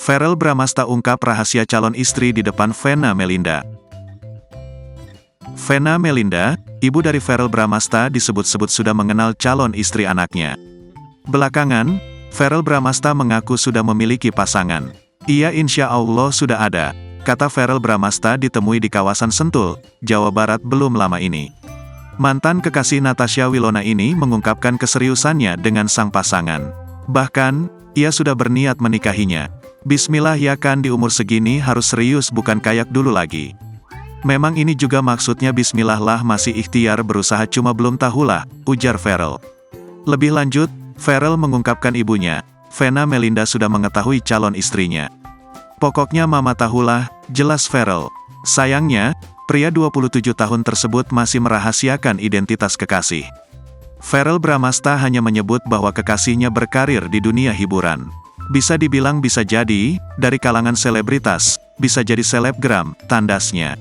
Verrell Bramasta ungkap rahasia calon istri di depan Venna Melinda. Venna Melinda, ibu dari Verrell Bramasta, disebut-sebut sudah mengenal calon istri anaknya. Belakangan, Verrell Bramasta mengaku sudah memiliki pasangan. "Iya, insya Allah sudah ada," kata Verrell Bramasta ditemui di kawasan Sentul, Jawa Barat belum lama ini. Mantan kekasih Natasha Wilona ini mengungkapkan keseriusannya dengan sang pasangan. Bahkan, ia sudah berniat menikahinya. "Bismillah ya, kan di umur segini harus serius, bukan kayak dulu lagi. Memang ini juga maksudnya bismillah lah, masih ikhtiar berusaha, cuma belum tahulah," ujar Verrell. Lebih lanjut, Verrell mengungkapkan ibunya, Venna Melinda, sudah mengetahui calon istrinya. "Pokoknya mama tahulah," jelas Verrell. Sayangnya, pria 27 tahun tersebut masih merahasiakan identitas kekasih. Verrell Bramasta hanya menyebut bahwa kekasihnya berkarir di dunia hiburan. Bisa dibilang bisa jadi dari kalangan selebritas, bisa jadi selebgram, tandasnya.